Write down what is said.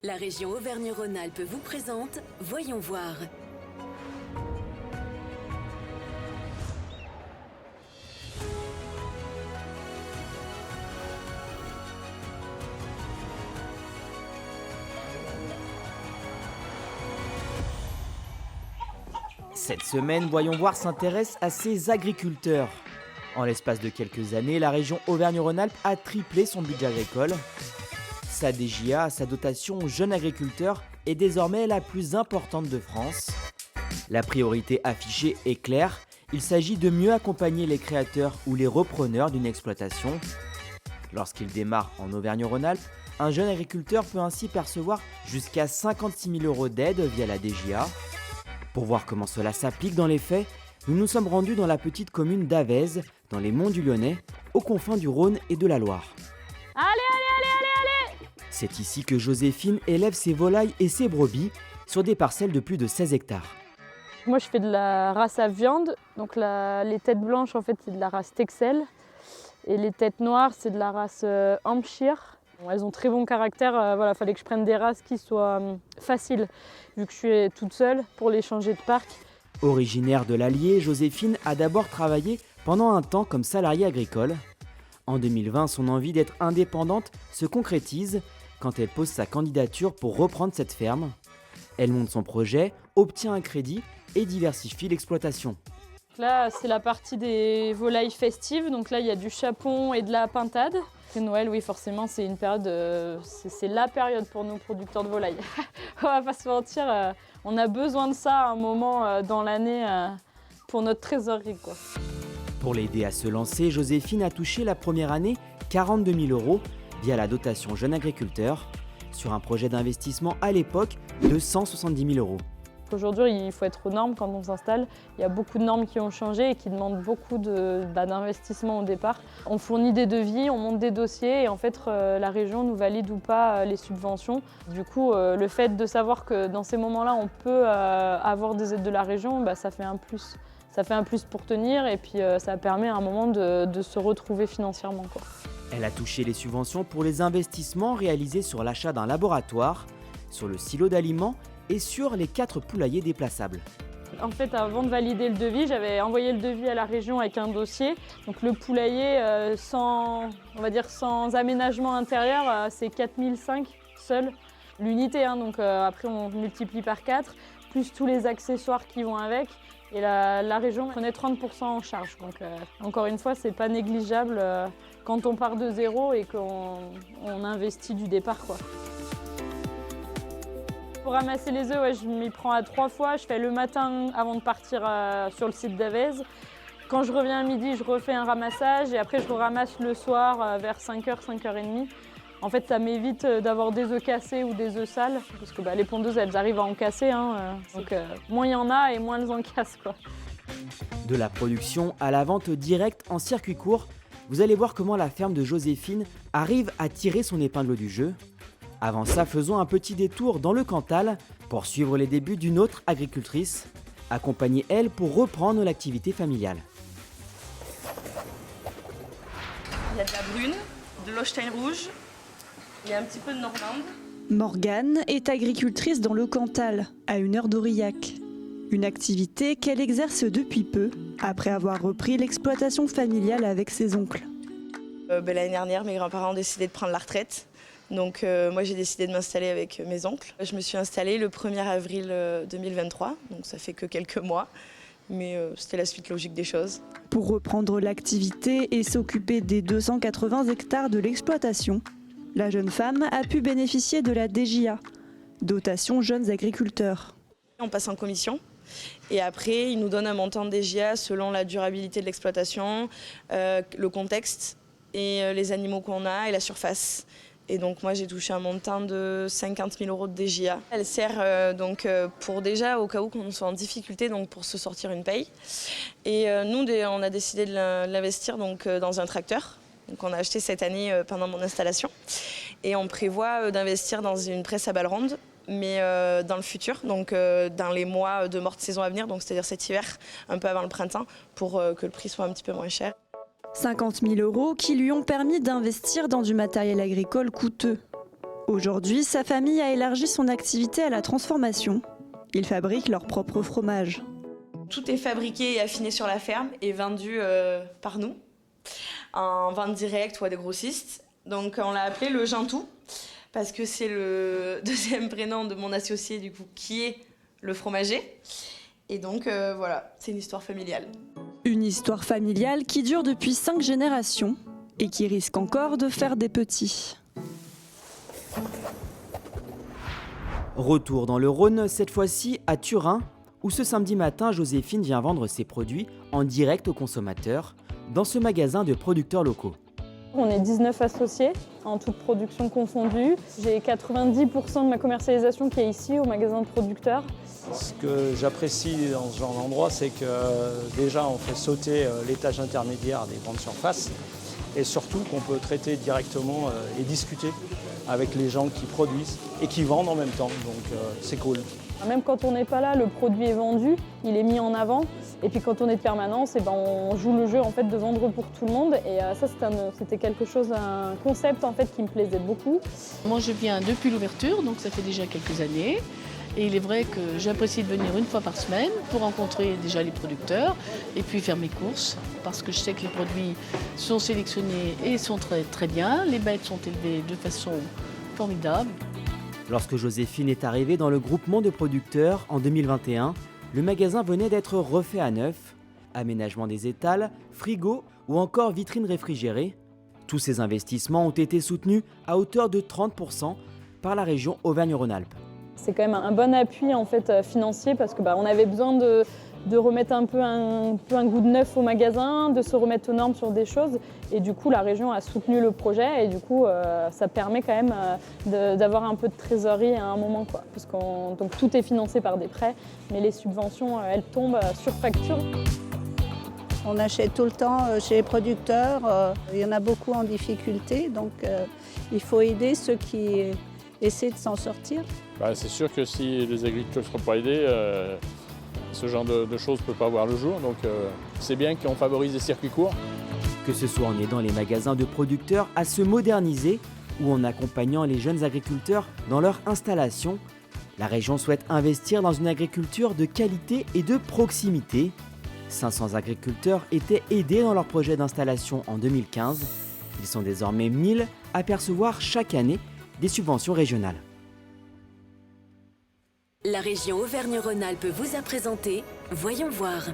La région Auvergne-Rhône-Alpes vous présente Voyons voir. Cette semaine, Voyons voir s'intéresse à ces agriculteurs. En l'espace de quelques années, la région Auvergne-Rhône-Alpes a triplé son budget agricole. Sa DJA, sa dotation aux jeunes agriculteurs, est désormais la plus importante de France. La priorité affichée est claire, il s'agit de mieux accompagner les créateurs ou les repreneurs d'une exploitation. Lorsqu'il démarre en Auvergne-Rhône-Alpes, un jeune agriculteur peut ainsi percevoir jusqu'à 56 000 € d'aide via la DJA. Pour voir comment cela s'applique dans les faits, nous nous sommes rendus dans la petite commune d'Avèze, dans les monts du Lyonnais, aux confins du Rhône et de la Loire. Allez. C'est ici que Joséphine élève ses volailles et ses brebis sur des parcelles de plus de 16 hectares. Moi, je fais de la race à viande. Donc les têtes blanches, en fait, c'est de la race Texel. Et les têtes noires, c'est de la race Hampshire. Elles ont très bon caractère. Voilà, fallait que je prenne des races qui soient faciles, vu que je suis toute seule pour les changer de parc. Originaire de l'Allier, Joséphine a d'abord travaillé pendant un temps comme salariée agricole. En 2020, son envie d'être indépendante se concrétise quand elle pose sa candidature pour reprendre cette ferme. Elle monte son projet, obtient un crédit et diversifie l'exploitation. Là, c'est la partie des volailles festives. Donc là, il y a du chapon et de la pintade. Après Noël, oui, forcément, c'est une période, c'est la période pour nous, producteurs de volailles. On va pas se mentir, on a besoin de ça à un moment dans l'année pour notre trésorerie, quoi. Pour l'aider à se lancer, Joséphine a touché la première année 42 000 € via la dotation jeune agriculteur, sur un projet d'investissement à l'époque de 170 000 €. Aujourd'hui, il faut être aux normes quand on s'installe. Il y a beaucoup de normes qui ont changé et qui demandent beaucoup d'investissement au départ. On fournit des devis, on monte des dossiers et en fait, la région nous valide ou pas les subventions. Du coup, le fait de savoir que dans ces moments-là, on peut avoir des aides de la région, ça fait un plus. Ça fait un plus pour tenir et puis ça permet à un moment de se retrouver financièrement, quoi. Elle a touché les subventions pour les investissements réalisés sur l'achat d'un laboratoire, sur le silo d'aliments et sur les 4 poulaillers déplaçables. En fait, avant de valider le devis, j'avais envoyé le devis à la région avec un dossier. Donc le poulailler, sans aménagement intérieur, c'est 4 500 seul l'unité. Donc après, on multiplie par 4, plus tous les accessoires qui vont avec. Et la région prenait 30% en charge. Donc encore une fois, c'est pas négligeable quand on part de zéro et qu'on investit du départ, quoi. Pour ramasser les œufs, je m'y prends à 3 fois. Je fais le matin avant de partir sur le site d'Avèze. Quand je reviens à midi, je refais un ramassage et après je ramasse le soir vers 5h, 5h30. En fait, ça m'évite d'avoir des œufs cassés ou des œufs sales parce que les pondeuses, elles arrivent à en casser. Donc moins il y en a et moins elles en cassent, quoi. De la production à la vente directe en circuit court, vous allez voir comment la ferme de Joséphine arrive à tirer son épingle du jeu. Avant ça, faisons un petit détour dans le Cantal pour suivre les débuts d'une autre agricultrice, accompagnée elle pour reprendre l'activité familiale. Il y a de la brune, de l'Holstein rouge, il y a un petit peu de Normande. Morgane est agricultrice dans le Cantal, à 1 heure d'Aurillac. Une activité qu'elle exerce depuis peu, après avoir repris l'exploitation familiale avec ses oncles. L'année dernière, mes grands-parents ont décidé de prendre la retraite. Donc moi j'ai décidé de m'installer avec mes oncles. Je me suis installée le 1er avril 2023, donc ça fait que quelques mois, mais c'était la suite logique des choses. Pour reprendre l'activité et s'occuper des 280 hectares de l'exploitation, la jeune femme a pu bénéficier de la DJA, dotation jeunes agriculteurs. On passe en commission et après ils nous donnent un montant de DJA selon la durabilité de l'exploitation, le contexte et les animaux qu'on a et la surface. Et donc moi j'ai touché un montant de 50 000 € de DJA. Elle sert pour déjà au cas où qu'on soit en difficulté, donc pour se sortir une paye. Et nous on a décidé de l'investir dans un tracteur. Donc on a acheté cette année pendant mon installation. Et on prévoit d'investir dans une presse à balles rondes, mais dans le futur, donc dans les mois de morte saison à venir, donc c'est-à-dire cet hiver, un peu avant le printemps, pour que le prix soit un petit peu moins cher. 50 000 € qui lui ont permis d'investir dans du matériel agricole coûteux. Aujourd'hui, sa famille a élargi son activité à la transformation. Ils fabriquent leur propre fromage. Tout est fabriqué et affiné sur la ferme et vendu par nous, en vente directe ou à des grossistes. Donc on l'a appelé le Jantou, parce que c'est le deuxième prénom de mon associé du coup, qui est le fromager. Et donc voilà, c'est une histoire familiale. Une histoire familiale qui dure depuis 5 générations et qui risque encore de faire des petits. Retour dans le Rhône, cette fois-ci à Turin, où ce samedi matin, Joséphine vient vendre ses produits en direct aux consommateurs dans ce magasin de producteurs locaux. On est 19 associés, en toute production confondue. J'ai 90% de ma commercialisation qui est ici, au magasin de producteurs. Ce que j'apprécie dans ce genre d'endroit, c'est que déjà on fait sauter l'étage intermédiaire des grandes surfaces et surtout qu'on peut traiter directement et discuter avec les gens qui produisent et qui vendent en même temps, donc c'est cool. Même quand on n'est pas là, le produit est vendu, il est mis en avant. Et puis quand on est de permanence, on joue le jeu en fait, de vendre pour tout le monde. Et ça, c'était quelque chose, un concept en fait, qui me plaisait beaucoup. Moi, je viens depuis l'ouverture, donc ça fait déjà quelques années. Et il est vrai que j'apprécie de venir une fois par semaine pour rencontrer déjà les producteurs et puis faire mes courses. Parce que je sais que les produits sont sélectionnés et sont très, très bien. Les bêtes sont élevées de façon formidable. Lorsque Joséphine est arrivée dans le groupement de producteurs en 2021, le magasin venait d'être refait à neuf. Aménagement des étals, frigo ou encore vitrines réfrigérées. Tous ces investissements ont été soutenus à hauteur de 30% par la région Auvergne-Rhône-Alpes. C'est quand même un bon appui en fait, financier parce que on avait besoin de remettre un peu un goût de neuf au magasin, de se remettre aux normes sur des choses. Et du coup, la région a soutenu le projet et du coup, ça permet quand même d'avoir un peu de trésorerie à un moment, quoi. Parce donc tout est financé par des prêts, mais les subventions, elles tombent sur facture. On achète tout le temps chez les producteurs. Il y en a beaucoup en difficulté, donc il faut aider ceux qui essaient de s'en sortir. C'est sûr que si les agriculteurs ne seront pas aidés, ce genre de choses ne peut pas voir le jour. Donc c'est bien qu'on favorise les circuits courts. Que ce soit en aidant les magasins de producteurs à se moderniser ou en accompagnant les jeunes agriculteurs dans leur installation, la région souhaite investir dans une agriculture de qualité et de proximité. 500 agriculteurs étaient aidés dans leur projet d'installation en 2015. Ils sont désormais 1000 à percevoir chaque année des subventions régionales. La région Auvergne-Rhône-Alpes vous a présenté Voyons voir.